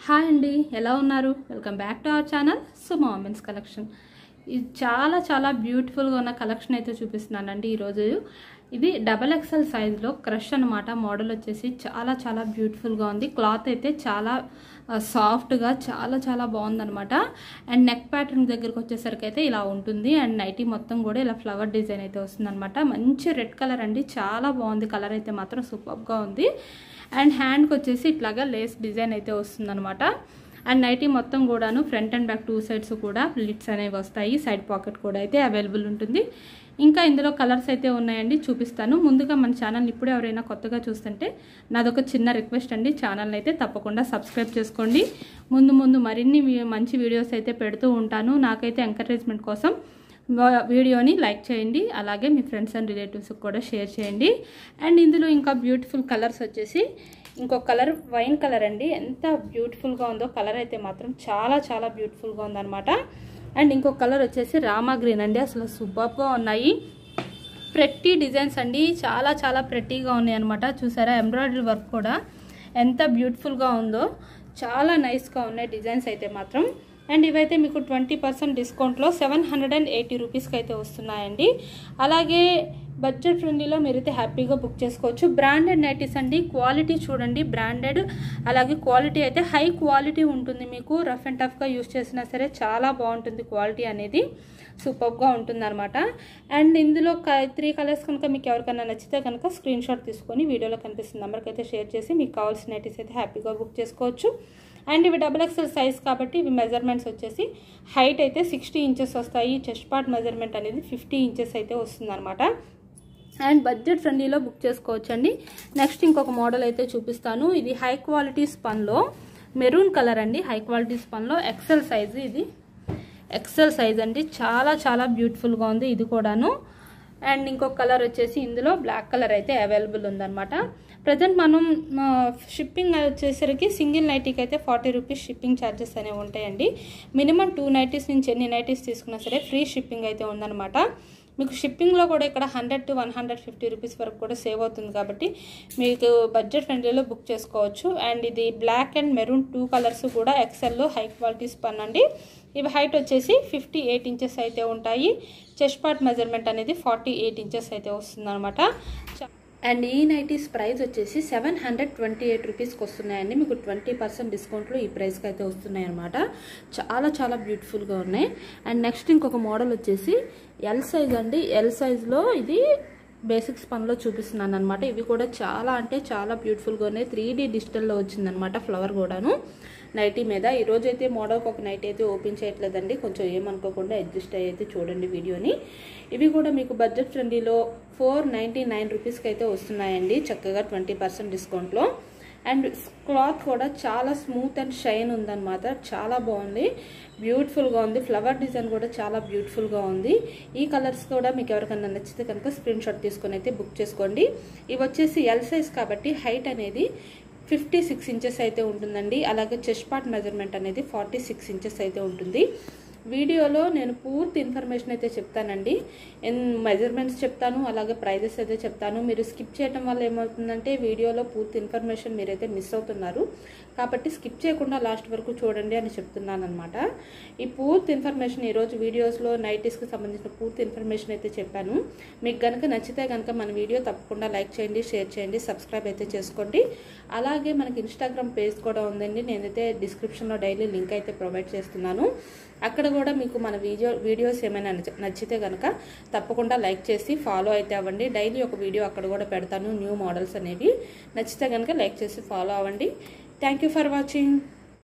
Hi అండి, ఎలా ఉన్నారు? Welcome back to our channel Suma women's collection. ఇది చాలా బ్యూటిఫుల్గా ఉన్న కలెక్షన్ అయితే చూపిస్తున్నానండి ఈరోజు. ఇది XXL సైజులో క్రష్ అనమాట. మోడల్ వచ్చేసి చాలా బ్యూటిఫుల్గా ఉంది. క్లాత్ అయితే చాలా సాఫ్ట్గా చాలా బాగుందనమాట. అండ్ నెక్ ప్యాటర్న్ దగ్గరకు వచ్చేసరికి అయితే ఇలా ఉంటుంది. అండ్ నైటీ మొత్తం కూడా ఇలా ఫ్లవర్ డిజైన్ అయితే వస్తుందన్నమాట. మంచి రెడ్ కలర్ అండి, చాలా బాగుంది. కలర్ అయితే మాత్రం సూపర్గా ఉంది. అండ్ హ్యాండ్కి వచ్చేసి ఇట్లాగా లేస్ డిజైన్ అయితే వస్తుందన్నమాట. అండ్ నైటీ మొత్తం కూడాను ఫ్రంట్ అండ్ బ్యాక్ 2 సైడ్స్ కూడా లిట్స్ అనేవి వస్తాయి. సైడ్ పాకెట్ కూడా అయితే అవైలబుల్ ఉంటుంది. ఇంకా ఇందులో కలర్స్ అయితే ఉన్నాయండి, చూపిస్తాను. ముందుగా మన ఛానల్ ఇప్పుడు ఎవరైనా కొత్తగా చూస్తుంటే నాదొక చిన్న రిక్వెస్ట్ అండి, ఛానల్ని అయితే తప్పకుండా సబ్స్క్రైబ్ చేసుకోండి. ముందు మరిన్ని మంచి వీడియోస్ అయితే పెడుతూ ఉంటాను. నాకైతే ఎంకరేజ్మెంట్ కోసం వీడియోని లైక్ చేయండి, అలాగే మీ ఫ్రెండ్స్ అండ్ రిలేటివ్స్కి కూడా షేర్ చేయండి. అండ్ ఇందులో ఇంకా బ్యూటిఫుల్ కలర్స్ వచ్చేసి ఇంకొక కలర్ వైన్ కలర్ అండి. ఎంత బ్యూటిఫుల్గా ఉందో కలర్ అయితే మాత్రం చాలా బ్యూటిఫుల్గా ఉందన్నమాట. అండ్ ఇంకొక కలర్ వచ్చేసి రామా గ్రీన్ అండి. అసలు సూపర్గా ఉన్నాయి. ప్రెట్టి డిజైన్స్ అండి, చాలా ప్రెట్టీగా ఉన్నాయి అనమాట. చూసారా, ఎంబ్రాయిడరీ వర్క్ కూడా ఎంత బ్యూటిఫుల్గా ఉందో, చాలా నైస్గా ఉన్నాయి డిజైన్స్ అయితే మాత్రం. అండ్ ఇవైతే మీకు 20% డిస్కౌంట్లో 780 రూపీస్కి అయితే వస్తున్నాయండి. అలాగే బడ్జెట్ ఫ్రెండ్లీలో మీరైతే హ్యాపీగా బుక్ చేసుకోవచ్చు. బ్రాండెడ్ నైటీస్ అండి, క్వాలిటీ చూడండి, బ్రాండెడ్. అలాగే క్వాలిటీ అయితే హై క్వాలిటీ ఉంటుంది. మీకు రఫ్ అండ్ టఫ్గా యూజ్ చేసినా సరే చాలా బాగుంటుంది. క్వాలిటీ అనేది సూపర్గా ఉంటుంది అనమాట. అండ్ ఇందులో 3 కలర్స్ కనుక మీకు ఎవరికైనా నచ్చితే కనుక స్క్రీన్ షాట్ తీసుకొని వీడియోలో కనిపిస్తున్న నెంబర్కి అయితే షేర్ చేసి మీకు కావాల్సిన నైటీస్ అయితే హ్యాపీగా బుక్ చేసుకోవచ్చు. అండ్ ఇవి XXL సైజ్ కాబట్టి ఇవి మెజర్మెంట్స్ వచ్చేసి హైట్ అయితే 60 ఇంచెస్ వస్తాయి. చెస్ట్ పార్ట్ మెజర్మెంట్ అనేది 50 ఇంచెస్ అయితే వస్తుంది అనమాట. అండ్ బడ్జెట్ ఫ్రెండ్లీలో బుక్ చేసుకోవచ్చు అండి. నెక్స్ట్ ఇంకొక మోడల్ అయితే చూపిస్తాను. ఇది హై క్వాలిటీ స్పన్లో మెరూన్ కలర్ అండి. హై క్వాలిటీ స్పన్లో XL సైజు, ఇది XL సైజ్ అండి. చాలా బ్యూటిఫుల్గా ఉంది ఇది కూడాను. అండ్ ఇంకొక కలర్ వచ్చేసి ఇందులో బ్లాక్ కలర్ అయితే అవైలబుల్ ఉందన్నమాట. ప్రజెంట్ మనం షిప్పింగ్ వచ్చేసరికి సింగిల్ నైటీకి అయితే 40 రూపీస్ షిప్పింగ్ ఛార్జెస్ అనేవి ఉంటాయండి. మినిమం 2 నైటీస్ నుంచి ఎన్ని నైటీస్ తీసుకున్నా సరే ఫ్రీ షిప్పింగ్ అయితే ఉందన్నమాట. మీకు షిప్పింగ్లో కూడా ఇక్కడ 100 to 150 రూపీస్ వరకు కూడా సేవ్ అవుతుంది కాబట్టి మీకు బడ్జెట్ ఫ్రెండ్లీలో బుక్ చేసుకోవచ్చు. అండ్ ఇది బ్లాక్ అండ్ మెరూన్ 2 కలర్స్ కూడా XLలో హై క్వాలిటీ స్పన్ అండి. ఇవి హైట్ వచ్చేసి 58 ఇంచెస్ అయితే ఉంటాయి. చెస్ట్ పార్ట్ మెజర్మెంట్ అనేది 48 ఇంచెస్ అయితే వస్తుంది అనమాట. అండ్ ఈ నైటీస్ ప్రైస్ వచ్చేసి 728 రూపీస్కి వస్తున్నాయండి. మీకు 20% డిస్కౌంట్లో ఈ ప్రైస్కి అయితే వస్తున్నాయి అనమాట. చాలా బ్యూటిఫుల్గా ఉన్నాయి. అండ్ నెక్స్ట్ ఇంకొక మోడల్ వచ్చేసి ఎల్ సైజ్ అండి. ఎల్ సైజ్లో ఇది బేసిక్స్ పనిలో చూపిస్తున్నాను అనమాట. ఇవి కూడా చాలా బ్యూటిఫుల్గా ఉన్నాయి. 3D డిజిటల్లో వచ్చిందనమాట ఫ్లవర్ కూడాను నైటీ మీద. ఈరోజు అయితే మోడల్కి ఒక నైట్ అయితే ఓపెన్ చేయట్లేదండి, కొంచెం ఏమనుకోకుండా అడ్జస్ట్ అయ్యి చూడండి వీడియోని. ఇవి కూడా మీకు బడ్జెట్ ఫ్రెండ్లీలో 499 రూపీస్కి అయితే వస్తున్నాయండి, చక్కగా 20% డిస్కౌంట్లో. అండ్ క్లాత్ కూడా చాలా స్మూత్ అండ్ షైన్ ఉందన్నమాట. చాలా బాగుంది, బ్యూటిఫుల్గా ఉంది. ఫ్లవర్ డిజైన్ కూడా చాలా బ్యూటిఫుల్గా ఉంది. ఈ కలర్స్ కూడా మీకు ఎవరికైనా నచ్చితే కనుక స్క్రీన్ షాట్ తీసుకొని అయితే బుక్ చేసుకోండి. ఇవి వచ్చేసి ఎల్ సైజ్ కాబట్టి హైట్ అనేది 56 ఇంచెస్ అయితే ఉంటుందండి. అలాగే చెస్ట్ పార్ట్ మెజర్మెంట్ అనేది 46 ఇంచెస్ అయితే ఉంటుంది. వీడియోలో నేను పూర్తి ఇన్ఫర్మేషన్ అయితే చెప్తానండి, మెజర్మెంట్స్ చెప్తాను, అలాగే ప్రైజెస్ అయితే చెప్తాను. మీరు స్కిప్ చేయడం వల్ల ఏమవుతుందంటే వీడియోలో పూర్తి ఇన్ఫర్మేషన్ మీరైతే మిస్ అవుతున్నారు. కాబట్టి స్కిప్ చేయకుండా లాస్ట్ వరకు చూడండి అని చెప్తున్నాను అనమాట. ఈ పూర్తి ఇన్ఫర్మేషన్ ఈరోజు వీడియోస్లో నైటీస్కి సంబంధించిన పూర్తి ఇన్ఫర్మేషన్ అయితే చెప్పాను. మీకు కనుక నచ్చితే కనుక మన వీడియో తప్పకుండా లైక్ చేయండి, షేర్ చేయండి, సబ్స్క్రైబ్ అయితే చేసుకోండి. అలాగే మనకి ఇన్స్టాగ్రామ్ పేజ్ కూడా ఉందండి. నేనైతే డిస్క్రిప్షన్లో డైలీ లింక్ అయితే ప్రొవైడ్ చేస్తున్నాను. అక్కడ కూడా మీకు మన వీడియోస్ ఏమైనా నచ్చితే కనుక తప్పకుండా లైక్ చేసి ఫాలో అయితే అవ్వండి. డైలీ ఒక వీడియో అక్కడ కూడా పెడతాను, న్యూ మోడల్స్ అనేవి. నచ్చితే కనుక లైక్ చేసి ఫాలో అవ్వండి. Thank you for watching.